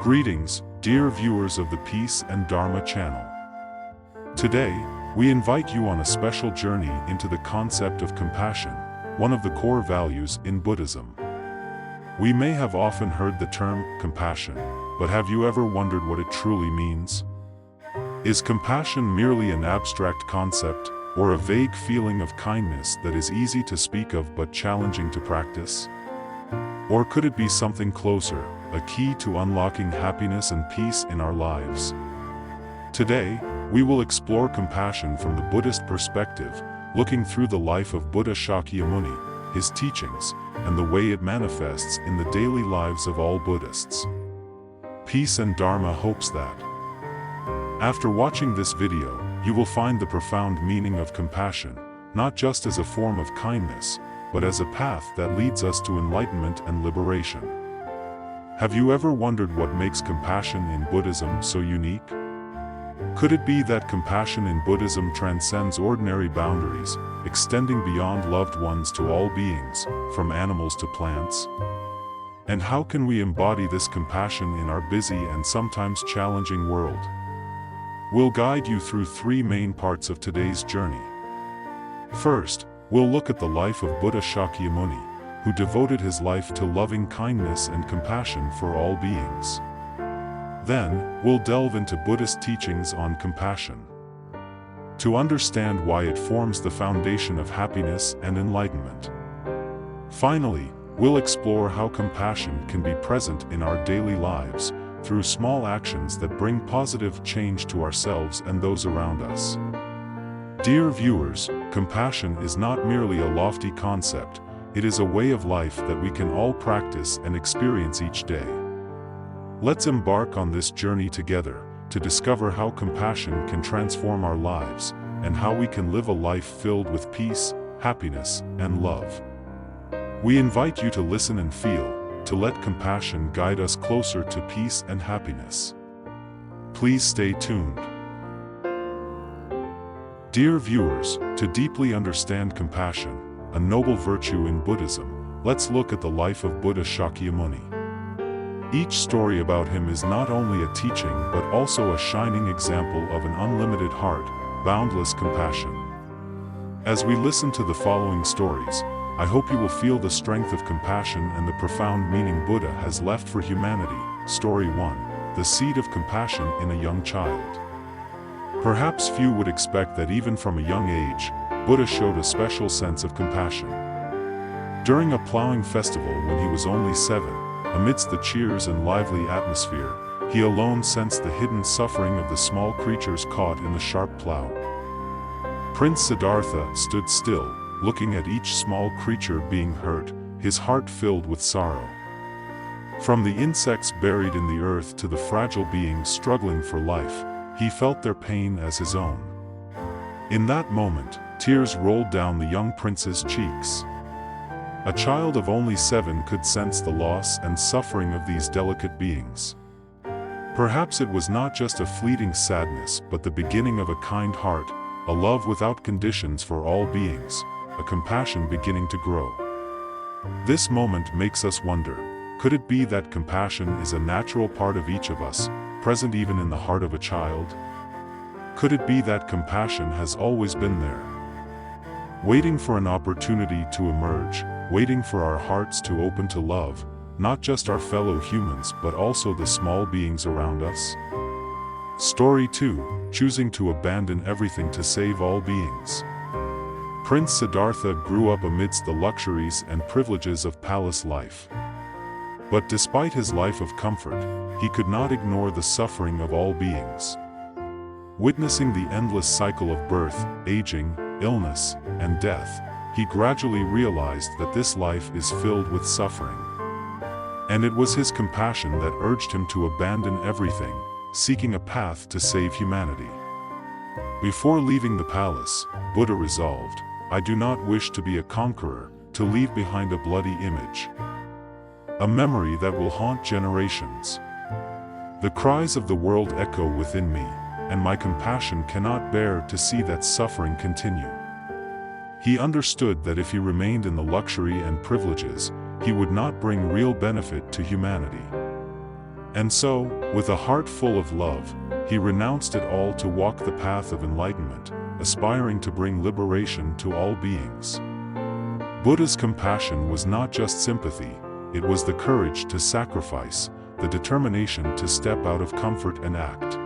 Greetings, dear viewers of the Peace and Dharma channel. Today, we invite you on a special journey into the concept of compassion, one of the core values in Buddhism. We may have often heard the term compassion, but have you ever wondered what it truly means? Is compassion merely an abstract concept, or a vague feeling of kindness that is easy to speak of but challenging to practice? Or could it be something closer, a key to unlocking happiness and peace in our lives? Today, we will explore compassion from the Buddhist perspective, looking through the life of Buddha Shakyamuni, his teachings, and the way it manifests in the daily lives of all Buddhists. Peace and Dharma hopes that, after watching this video, you will find the profound meaning of compassion, not just as a form of kindness, but as a path that leads us to enlightenment and liberation. Have you ever wondered what makes compassion in Buddhism so unique? Could it be that compassion in Buddhism transcends ordinary boundaries, extending beyond loved ones to all beings, from animals to plants? And how can we embody this compassion in our busy and sometimes challenging world? We'll guide you through three main parts of today's journey. First, we'll look at the life of Buddha Shakyamuni, who devoted his life to loving kindness and compassion for all beings. Then, we'll delve into Buddhist teachings on compassion, to understand why it forms the foundation of happiness and enlightenment. Finally, we'll explore how compassion can be present in our daily lives, through small actions that bring positive change to ourselves and those around us. Dear viewers, compassion is not merely a lofty concept, it is a way of life that we can all practice and experience each day. Let's embark on this journey together, to discover how compassion can transform our lives, and how we can live a life filled with peace, happiness, and love. We invite you to listen and feel, to let compassion guide us closer to peace and happiness. Please stay tuned. Dear viewers, to deeply understand compassion, a noble virtue in Buddhism, let's look at the life of Buddha Shakyamuni. Each story about him is not only a teaching but also a shining example of an unlimited heart, boundless compassion. As we listen to the following stories, I hope you will feel the strength of compassion and the profound meaning Buddha has left for humanity. Story 1. The Seed of Compassion in a Young Child. Perhaps few would expect that even from a young age, Buddha showed a special sense of compassion. During a plowing festival when he was only 7, amidst the cheers and lively atmosphere, he alone sensed the hidden suffering of the small creatures caught in the sharp plow. Prince Siddhartha stood still, looking at each small creature being hurt, his heart filled with sorrow. From the insects buried in the earth to the fragile beings struggling for life, he felt their pain as his own. In that moment, tears rolled down the young prince's cheeks. A child of only 7 could sense the loss and suffering of these delicate beings. Perhaps it was not just a fleeting sadness but the beginning of a kind heart, a love without conditions for all beings, a compassion beginning to grow. This moment makes us wonder, could it be that compassion is a natural part of each of us, present even in the heart of a child? Could it be that compassion has always been there, waiting for an opportunity to emerge, waiting for our hearts to open to love, not just our fellow humans but also the small beings around us? Story 2. Choosing to abandon everything to save all beings. Prince Siddhartha grew up amidst the luxuries and privileges of palace life. But despite his life of comfort, he could not ignore the suffering of all beings. Witnessing the endless cycle of birth, aging, illness, and death, he gradually realized that this life is filled with suffering. And it was his compassion that urged him to abandon everything, seeking a path to save humanity. Before leaving the palace, Buddha resolved, "I do not wish to be a conqueror, to leave behind a bloody image, a memory that will haunt generations. The cries of the world echo within me, and my compassion cannot bear to see that suffering continue." He understood that if he remained in the luxury and privileges, he would not bring real benefit to humanity. And so, with a heart full of love, he renounced it all to walk the path of enlightenment, aspiring to bring liberation to all beings. Buddha's compassion was not just sympathy, it was the courage to sacrifice, the determination to step out of comfort and act.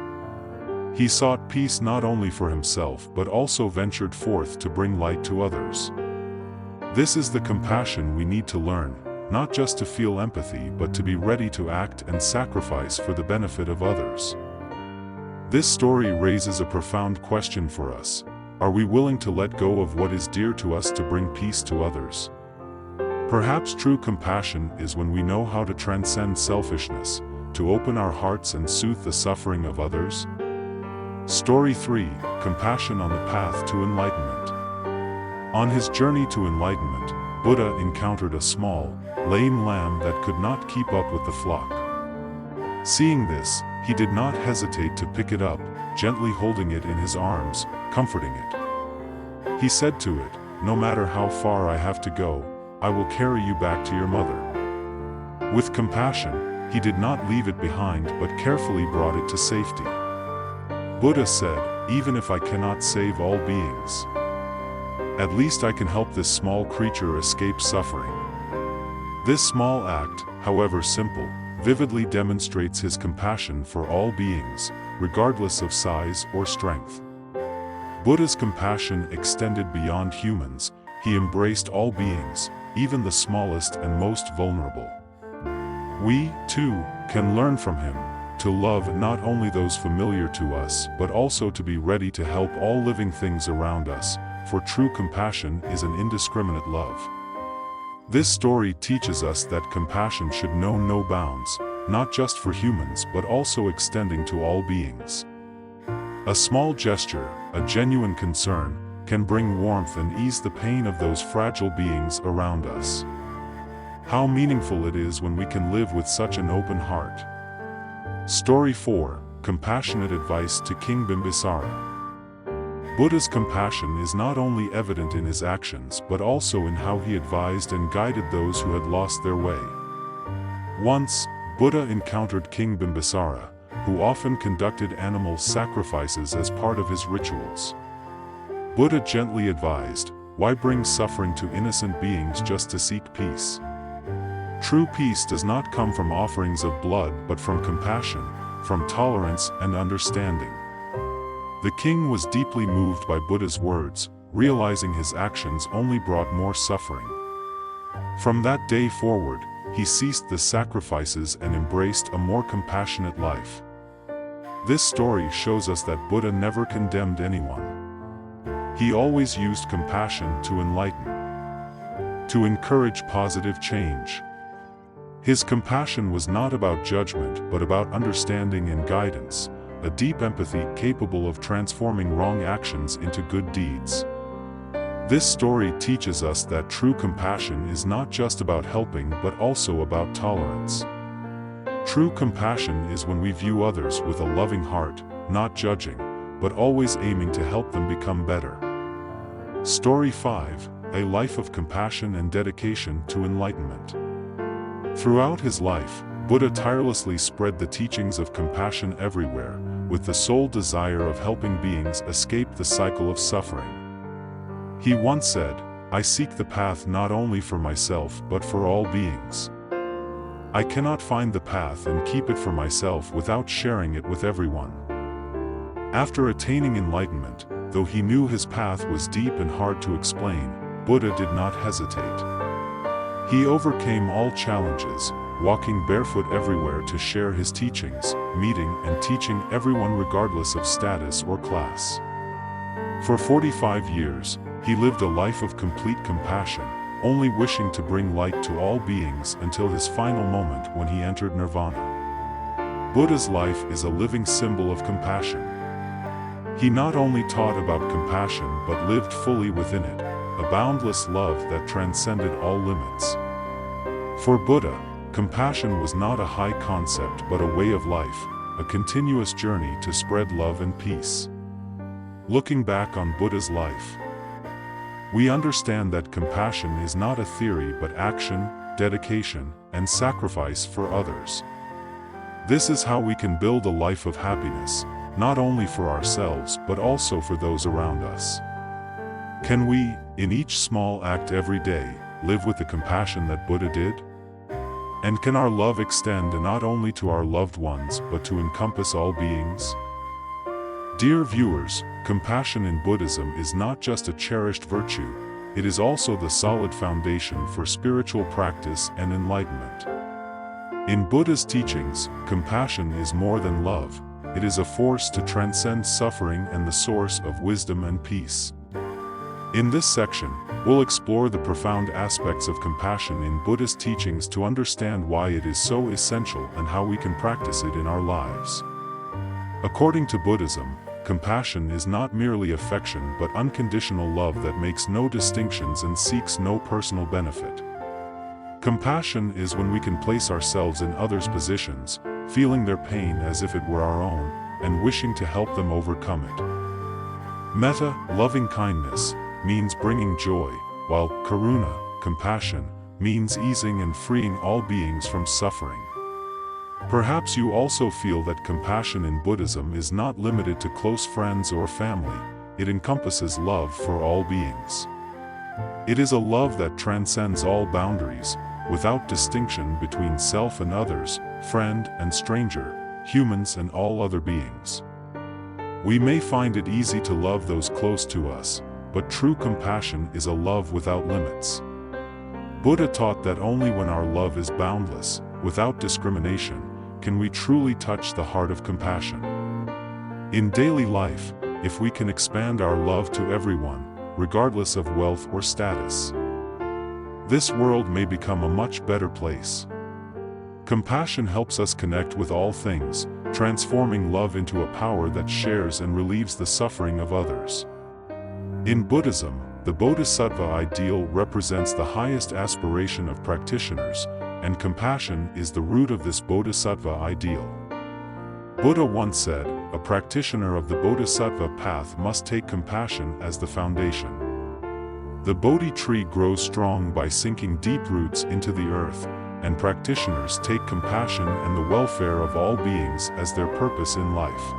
He sought peace not only for himself but also ventured forth to bring light to others. This is the compassion we need to learn, not just to feel empathy but to be ready to act and sacrifice for the benefit of others. This story raises a profound question for us. Are we willing to let go of what is dear to us to bring peace to others? Perhaps true compassion is when we know how to transcend selfishness, to open our hearts and soothe the suffering of others. Story 3: Compassion on the Path to Enlightenment. On his journey to enlightenment, Buddha encountered a small, lame lamb that could not keep up with the flock. Seeing this, he did not hesitate to pick it up, gently holding it in his arms, comforting it. He said to it, "No matter how far I have to go, I will carry you back to your mother." With compassion, he did not leave it behind but carefully brought it to safety. Buddha said, "Even if I cannot save all beings, at least I can help this small creature escape suffering." This small act, however simple, vividly demonstrates his compassion for all beings, regardless of size or strength. Buddha's compassion extended beyond humans. He embraced all beings, even the smallest and most vulnerable. We, too, can learn from him, to love not only those familiar to us but also to be ready to help all living things around us, for true compassion is an indiscriminate love. This story teaches us that compassion should know no bounds, not just for humans but also extending to all beings. A small gesture, a genuine concern, can bring warmth and ease the pain of those fragile beings around us. How meaningful it is when we can live with such an open heart. Story 4: Compassionate Advice to King Bimbisara. Buddha's compassion is not only evident in his actions but also in how he advised and guided those who had lost their way. Once, Buddha encountered King Bimbisara, who often conducted animal sacrifices as part of his rituals. Buddha gently advised, "Why bring suffering to innocent beings just to seek peace? True peace does not come from offerings of blood but from compassion, from tolerance and understanding." The king was deeply moved by Buddha's words, realizing his actions only brought more suffering. From that day forward, he ceased the sacrifices and embraced a more compassionate life. This story shows us that Buddha never condemned anyone. He always used compassion to enlighten, to encourage positive change. His compassion was not about judgment but about understanding and guidance, a deep empathy capable of transforming wrong actions into good deeds. This story teaches us that true compassion is not just about helping but also about tolerance. True compassion is when we view others with a loving heart, not judging, but always aiming to help them become better. Story 5: A Life of Compassion and Dedication to Enlightenment. Throughout his life, Buddha tirelessly spread the teachings of compassion everywhere, with the sole desire of helping beings escape the cycle of suffering. He once said, "I seek the path not only for myself but for all beings. I cannot find the path and keep it for myself without sharing it with everyone." After attaining enlightenment, though he knew his path was deep and hard to explain, Buddha did not hesitate. He overcame all challenges, walking barefoot everywhere to share his teachings, meeting and teaching everyone regardless of status or class. For 45 years, he lived a life of complete compassion, only wishing to bring light to all beings until his final moment when he entered nirvana. Buddha's life is a living symbol of compassion. He not only taught about compassion but lived fully within it, a boundless love that transcended all limits. For Buddha, compassion was not a high concept but a way of life, a continuous journey to spread love and peace. Looking back on Buddha's life, we understand that compassion is not a theory but action, dedication, and sacrifice for others. This is how we can build a life of happiness, not only for ourselves but also for those around us. Can we, in each small act every day, live with the compassion that Buddha did? And can our love extend not only to our loved ones but to encompass all beings? Dear viewers, compassion in Buddhism is not just a cherished virtue, it is also the solid foundation for spiritual practice and enlightenment. In Buddha's teachings, compassion is more than love, it is a force to transcend suffering and the source of wisdom and peace. In this section, we'll explore the profound aspects of compassion in Buddhist teachings to understand why it is so essential and how we can practice it in our lives. According to Buddhism, compassion is not merely affection but unconditional love that makes no distinctions and seeks no personal benefit. Compassion is when we can place ourselves in others' positions, feeling their pain as if it were our own, and wishing to help them overcome it. Metta, loving kindness, means bringing joy, while karuna, compassion, means easing and freeing all beings from suffering. Perhaps you also feel that compassion in Buddhism is not limited to close friends or family, it encompasses love for all beings. It is a love that transcends all boundaries, without distinction between self and others, friend and stranger, humans and all other beings. We may find it easy to love those close to us, but true compassion is a love without limits. Buddha taught that only when our love is boundless, without discrimination, can we truly touch the heart of compassion. In daily life, if we can expand our love to everyone, regardless of wealth or status, this world may become a much better place. Compassion helps us connect with all things, transforming love into a power that shares and relieves the suffering of others. In Buddhism, the Bodhisattva ideal represents the highest aspiration of practitioners, and compassion is the root of this Bodhisattva ideal. Buddha once said, "A practitioner of the Bodhisattva path must take compassion as the foundation." The Bodhi tree grows strong by sinking deep roots into the earth, and practitioners take compassion and the welfare of all beings as their purpose in life.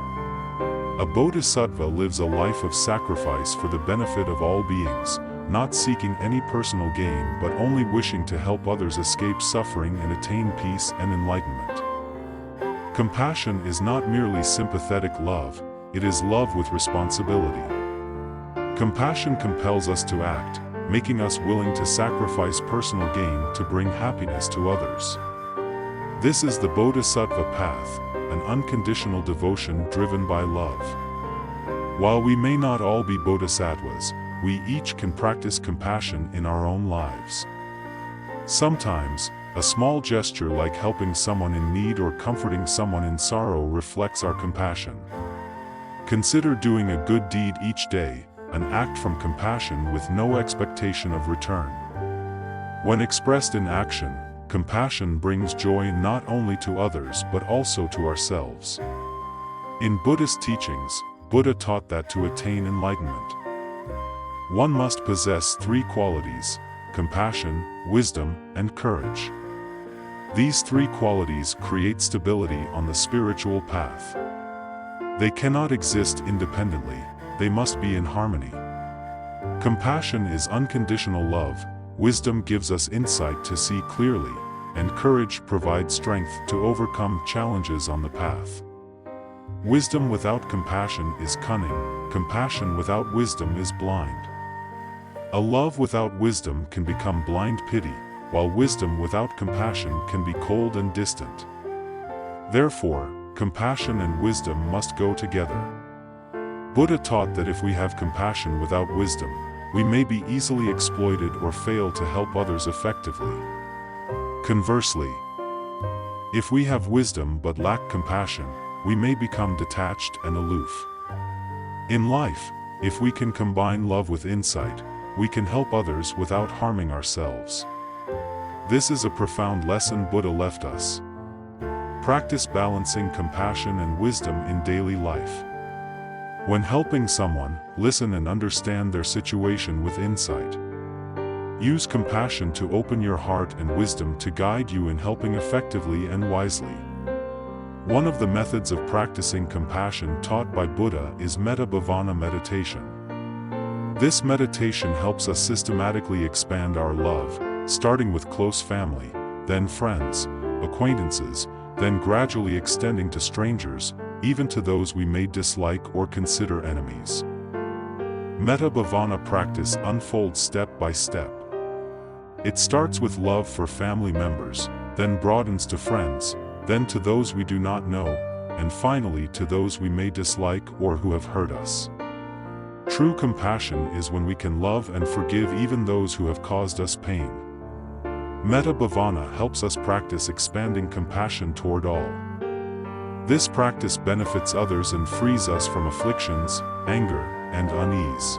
A Bodhisattva lives a life of sacrifice for the benefit of all beings, not seeking any personal gain but only wishing to help others escape suffering and attain peace and enlightenment. Compassion is not merely sympathetic love, it is love with responsibility. Compassion compels us to act, making us willing to sacrifice personal gain to bring happiness to others. This is the Bodhisattva path, an unconditional devotion driven by love. While we may not all be bodhisattvas, we each can practice compassion in our own lives. Sometimes, a small gesture like helping someone in need or comforting someone in sorrow reflects our compassion. Consider doing a good deed each day, an act from compassion with no expectation of return. When expressed in action, compassion brings joy not only to others but also to ourselves. In Buddhist teachings, Buddha taught that to attain enlightenment, one must possess three qualities: compassion, wisdom, and courage. These three qualities create stability on the spiritual path. They cannot exist independently, they must be in harmony. Compassion is unconditional love, wisdom gives us insight to see clearly, and courage provides strength to overcome challenges on the path. Wisdom without compassion is cunning, compassion without wisdom is blind. A love without wisdom can become blind pity, while wisdom without compassion can be cold and distant. Therefore, compassion and wisdom must go together. Buddha taught that if we have compassion without wisdom, we may be easily exploited or fail to help others effectively. Conversely, if we have wisdom but lack compassion, we may become detached and aloof. In life, if we can combine love with insight, we can help others without harming ourselves. This is a profound lesson Buddha left us. Practice balancing compassion and wisdom in daily life. When helping someone, listen and understand their situation with insight. Use compassion to open your heart and wisdom to guide you in helping effectively and wisely. One of the methods of practicing compassion taught by Buddha is metta bhavana meditation. This meditation helps us systematically expand our love, starting with close family, then friends, acquaintances, then gradually extending to strangers, even to those we may dislike or consider enemies. Metta bhavana practice unfolds step by step. It starts with love for family members, then broadens to friends, then to those we do not know, and finally to those we may dislike or who have hurt us. True compassion is when we can love and forgive even those who have caused us pain. Metta bhavana helps us practice expanding compassion toward all. This practice benefits others and frees us from afflictions, anger, and unease.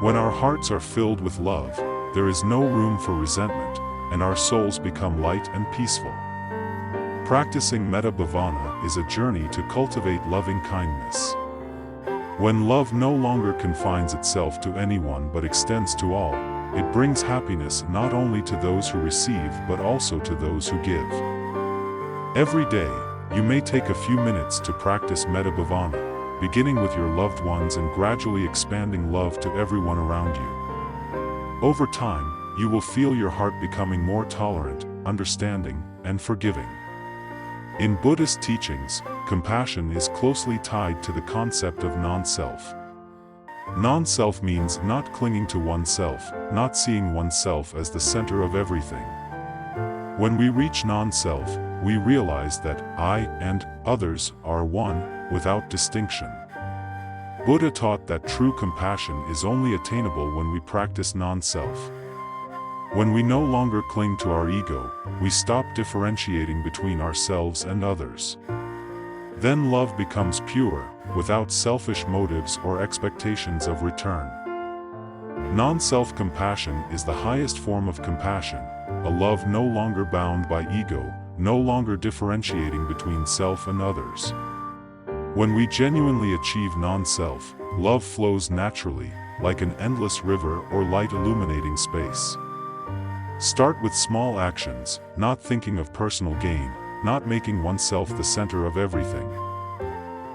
When our hearts are filled with love, there is no room for resentment, and our souls become light and peaceful. Practicing metta bhavana is a journey to cultivate loving kindness. When love no longer confines itself to anyone but extends to all, it brings happiness not only to those who receive but also to those who give. Every day, you may take a few minutes to practice metta bhavana, beginning with your loved ones and gradually expanding love to everyone around you. Over time, you will feel your heart becoming more tolerant, understanding, and forgiving. In Buddhist teachings, compassion is closely tied to the concept of non-self. Non-self means not clinging to oneself, not seeing oneself as the center of everything. When we reach non-self, we realize that I and others are one, without distinction. Buddha taught that true compassion is only attainable when we practice non-self. When we no longer cling to our ego, we stop differentiating between ourselves and others. Then love becomes pure, without selfish motives or expectations of return. Non-self-compassion is the highest form of compassion, a love no longer bound by ego, no longer differentiating between self and others. When we genuinely achieve non-self, love flows naturally, like an endless river or light illuminating space. Start with small actions, not thinking of personal gain, not making oneself the center of everything.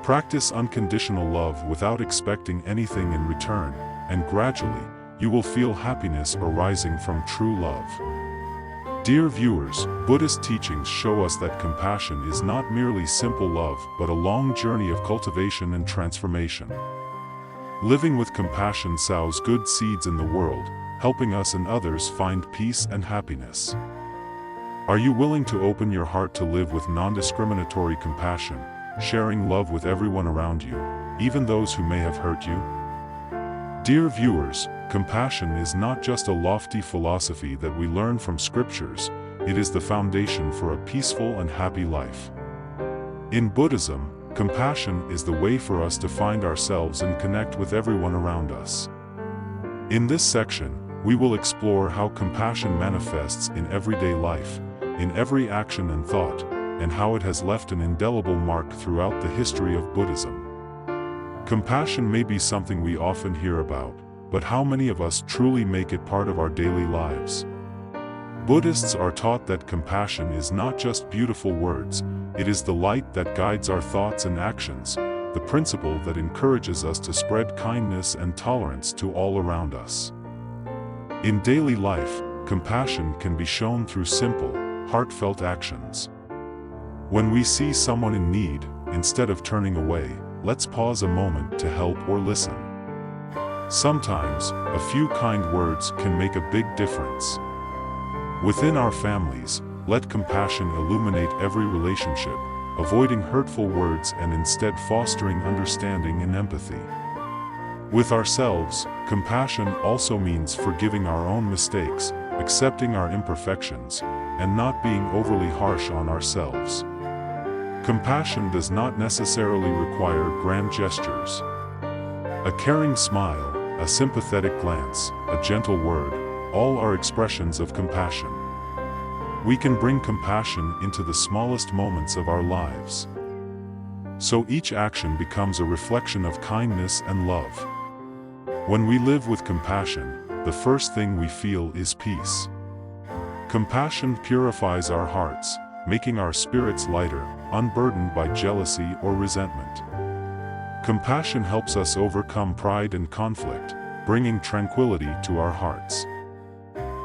Practice unconditional love without expecting anything in return, and gradually, you will feel happiness arising from true love. Dear viewers, Buddhist teachings show us that compassion is not merely simple love but a long journey of cultivation and transformation. Living with compassion sows good seeds in the world, helping us and others find peace and happiness. Are you willing to open your heart to live with non-discriminatory compassion, sharing love with everyone around you, even those who may have hurt you? Dear viewers, compassion is not just a lofty philosophy that we learn from scriptures, it is the foundation for a peaceful and happy life. In Buddhism, compassion is the way for us to find ourselves and connect with everyone around us. In this section, we will explore how compassion manifests in everyday life, in every action and thought, and how it has left an indelible mark throughout the history of Buddhism. Compassion may be something we often hear about, but how many of us truly make it part of our daily lives? Buddhists are taught that compassion is not just beautiful words, it is the light that guides our thoughts and actions, the principle that encourages us to spread kindness and tolerance to all around us. In daily life, compassion can be shown through simple, heartfelt actions. When we see someone in need, instead of turning away, let's pause a moment to help or listen. Sometimes, a few kind words can make a big difference. Within our families, let compassion illuminate every relationship, avoiding hurtful words and instead fostering understanding and empathy. With ourselves, compassion also means forgiving our own mistakes, accepting our imperfections, and not being overly harsh on ourselves. Compassion does not necessarily require grand gestures. A caring smile, a sympathetic glance, a gentle word, all are expressions of compassion. We can bring compassion into the smallest moments of our lives. So each action becomes a reflection of kindness and love. When we live with compassion, the first thing we feel is peace. Compassion purifies our hearts, making our spirits lighter, unburdened by jealousy or resentment. Compassion helps us overcome pride and conflict, bringing tranquility to our hearts.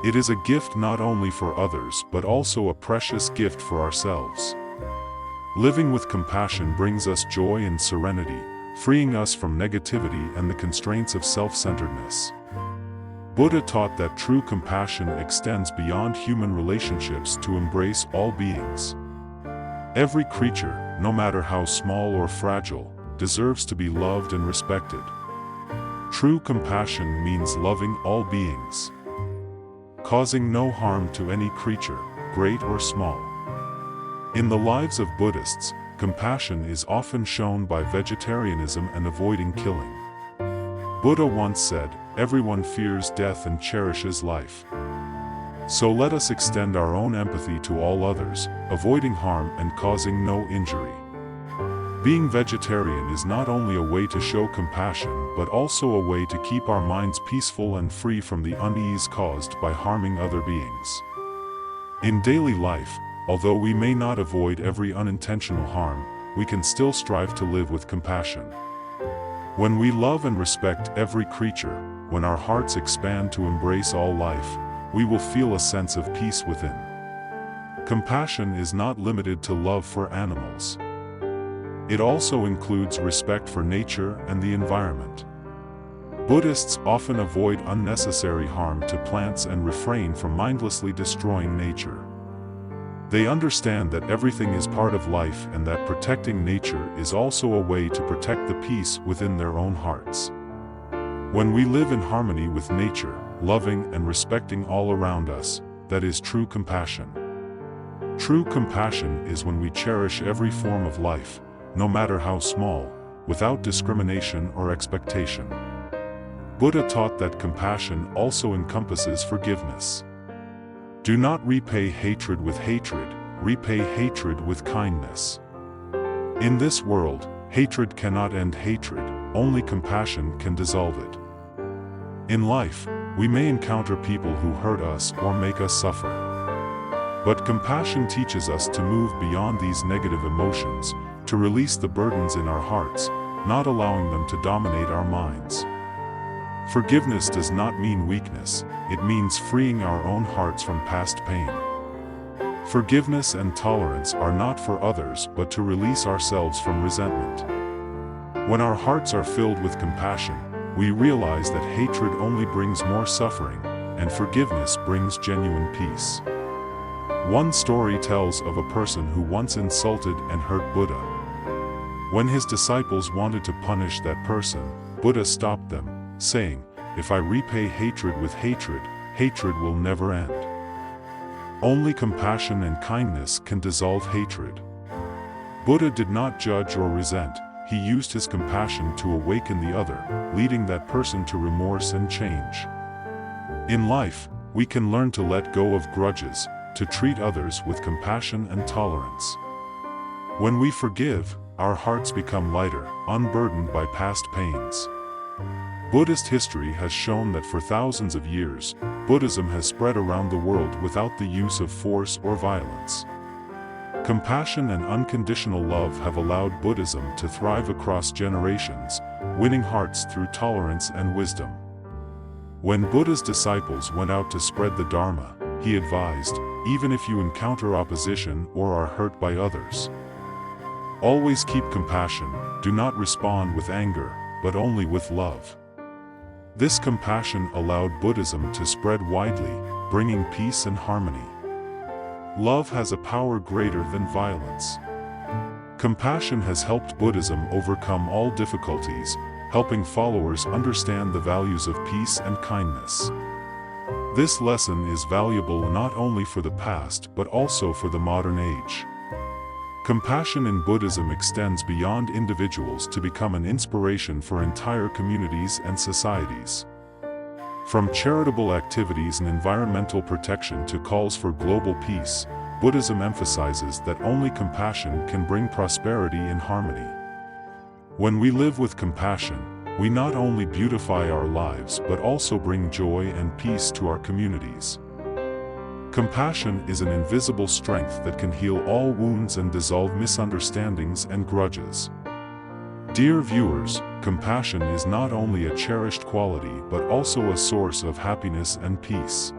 It is a gift not only for others but also a precious gift for ourselves. Living with compassion brings us joy and serenity, freeing us from negativity and the constraints of self-centeredness. Buddha taught that true compassion extends beyond human relationships to embrace all beings. Every creature, no matter how small or fragile, deserves to be loved and respected. True compassion means loving all beings, causing no harm to any creature, great or small. In the lives of Buddhists, compassion is often shown by vegetarianism and avoiding killing. Buddha once said, "Everyone fears death and cherishes life." So let us extend our own empathy to all others, avoiding harm and causing no injury. Being vegetarian is not only a way to show compassion but also a way to keep our minds peaceful and free from the unease caused by harming other beings. In daily life, although we may not avoid every unintentional harm, we can still strive to live with compassion. When we love and respect every creature, when our hearts expand to embrace all life, we will feel a sense of peace within. Compassion is not limited to love for animals. It also includes respect for nature and the environment. Buddhists often avoid unnecessary harm to plants and refrain from mindlessly destroying nature. They understand that everything is part of life and that protecting nature is also a way to protect the peace within their own hearts. When we live in harmony with nature, loving and respecting all around us, that is true compassion. True compassion is when we cherish every form of life, no matter how small, without discrimination or expectation. Buddha taught that compassion also encompasses forgiveness. Do not repay hatred with hatred, repay hatred with kindness. In this world, hatred cannot end hatred, only compassion can dissolve it. In life, we may encounter people who hurt us or make us suffer. But compassion teaches us to move beyond these negative emotions, to release the burdens in our hearts, not allowing them to dominate our minds. Forgiveness does not mean weakness, it means freeing our own hearts from past pain. Forgiveness and tolerance are not for others but to release ourselves from resentment. When our hearts are filled with compassion, we realize that hatred only brings more suffering, and forgiveness brings genuine peace. One story tells of a person who once insulted and hurt Buddha. When his disciples wanted to punish that person, Buddha stopped them, saying, "If I repay hatred with hatred, hatred will never end." Only compassion and kindness can dissolve hatred. Buddha did not judge or resent, he used his compassion to awaken the other, leading that person to remorse and change. In life, we can learn to let go of grudges, to treat others with compassion and tolerance. When we forgive, our hearts become lighter, unburdened by past pains. Buddhist history has shown that for thousands of years, Buddhism has spread around the world without the use of force or violence. Compassion and unconditional love have allowed Buddhism to thrive across generations, winning hearts through tolerance and wisdom. When Buddha's disciples went out to spread the Dharma, he advised, even if you encounter opposition or are hurt by others, always keep compassion, do not respond with anger, but only with love. This compassion allowed Buddhism to spread widely, bringing peace and harmony. Love has a power greater than violence. Compassion has helped Buddhism overcome all difficulties, helping followers understand the values of peace and kindness. This lesson is valuable not only for the past but also for the modern age. Compassion in Buddhism extends beyond individuals to become an inspiration for entire communities and societies. From charitable activities and environmental protection to calls for global peace, Buddhism emphasizes that only compassion can bring prosperity and harmony. When we live with compassion, we not only beautify our lives but also bring joy and peace to our communities. Compassion is an invisible strength that can heal all wounds and dissolve misunderstandings and grudges. Dear viewers, compassion is not only a cherished quality but also a source of happiness and peace.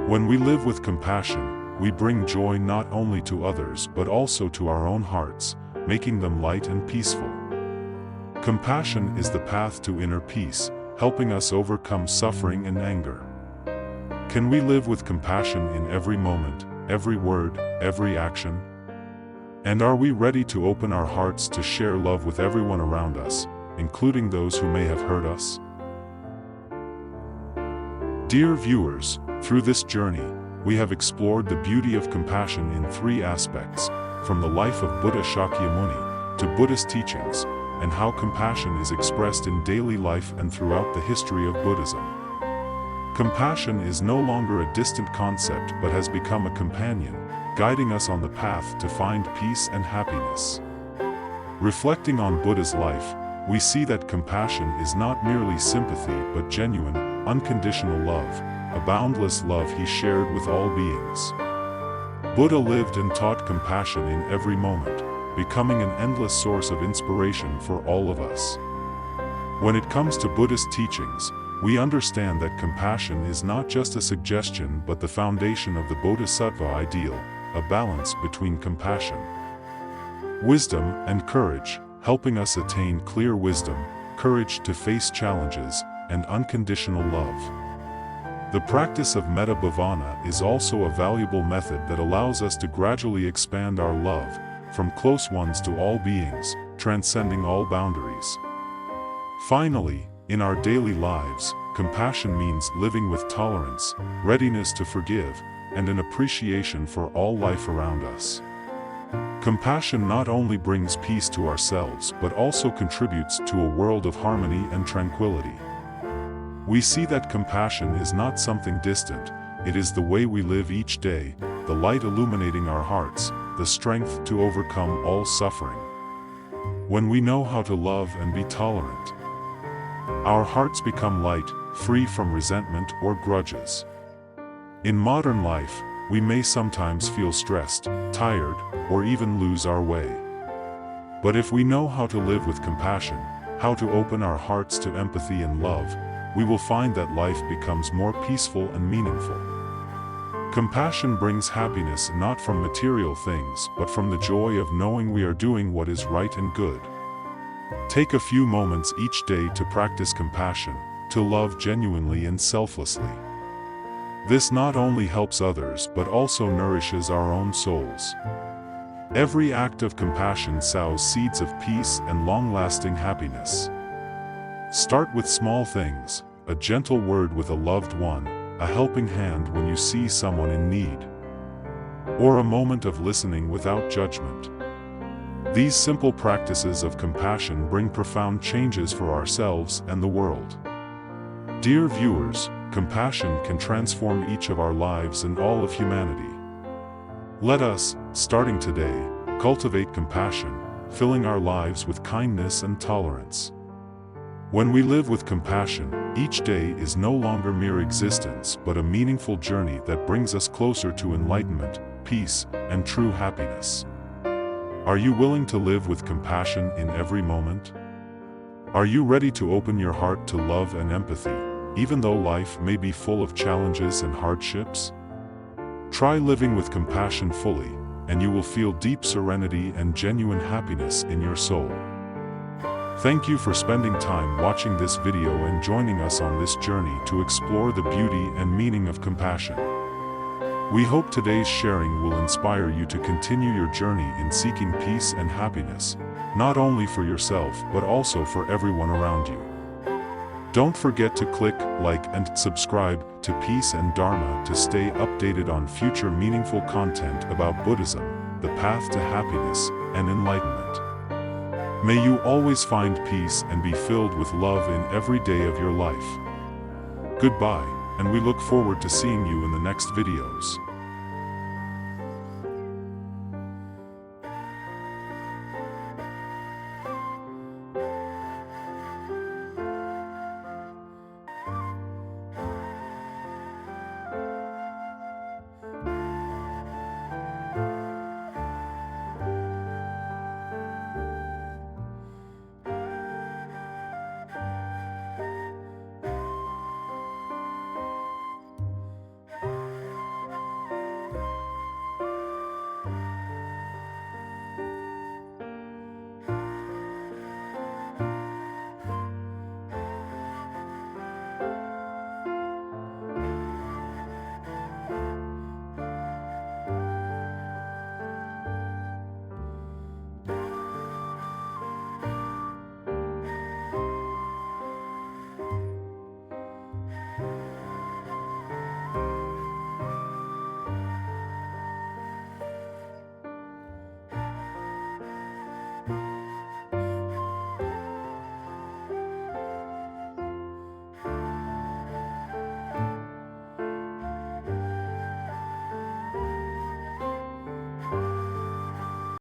When we live with compassion, we bring joy not only to others but also to our own hearts, making them light and peaceful. Compassion is the path to inner peace, helping us overcome suffering and anger. Can we live with compassion in every moment, every word, every action? And are we ready to open our hearts to share love with everyone around us, including those who may have hurt us? Dear viewers, through this journey, we have explored the beauty of compassion in three aspects, from the life of Buddha Shakyamuni to Buddhist teachings, and how compassion is expressed in daily life and throughout the history of Buddhism. Compassion is no longer a distant concept but has become a companion, guiding us on the path to find peace and happiness. Reflecting on Buddha's life, we see that compassion is not merely sympathy but genuine, unconditional love, a boundless love he shared with all beings. Buddha lived and taught compassion in every moment, becoming an endless source of inspiration for all of us. When it comes to Buddhist teachings, we understand that compassion is not just a suggestion but the foundation of the Bodhisattva ideal, a balance between compassion, wisdom, and courage, helping us attain clear wisdom, courage to face challenges, and unconditional love. The practice of metta bhavana is also a valuable method that allows us to gradually expand our love, from close ones to all beings, transcending all boundaries. Finally, in our daily lives, compassion means living with tolerance, readiness to forgive, and an appreciation for all life around us. Compassion not only brings peace to ourselves but also contributes to a world of harmony and tranquility. We see that compassion is not something distant, it is the way we live each day, the light illuminating our hearts, the strength to overcome all suffering. When we know how to love and be tolerant, our hearts become light, free from resentment or grudges. In modern life, we may sometimes feel stressed, tired, or even lose our way. But if we know how to live with compassion, how to open our hearts to empathy and love, we will find that life becomes more peaceful and meaningful. Compassion brings happiness not from material things but from the joy of knowing we are doing what is right and good. Take a few moments each day to practice compassion, to love genuinely and selflessly. This not only helps others but also nourishes our own souls. Every act of compassion sows seeds of peace and long-lasting happiness. Start with small things, a gentle word with a loved one, a helping hand when you see someone in need, or a moment of listening without judgment. These simple practices of compassion bring profound changes for ourselves and the world. Dear viewers, compassion can transform each of our lives and all of humanity. Let us, starting today, cultivate compassion, filling our lives with kindness and tolerance. When we live with compassion, each day is no longer mere existence but a meaningful journey that brings us closer to enlightenment, peace, and true happiness. Are you willing to live with compassion in every moment? Are you ready to open your heart to love and empathy, even though life may be full of challenges and hardships? Try living with compassion fully, and you will feel deep serenity and genuine happiness in your soul. Thank you for spending time watching this video and joining us on this journey to explore the beauty and meaning of compassion. We hope today's sharing will inspire you to continue your journey in seeking peace and happiness, not only for yourself but also for everyone around you. Don't forget to click like and subscribe to Peace and Dharma to stay updated on future meaningful content about Buddhism, the path to happiness and enlightenment. May you always find peace and be filled with love in every day of your life. Goodbye, and we look forward to seeing you in the next videos.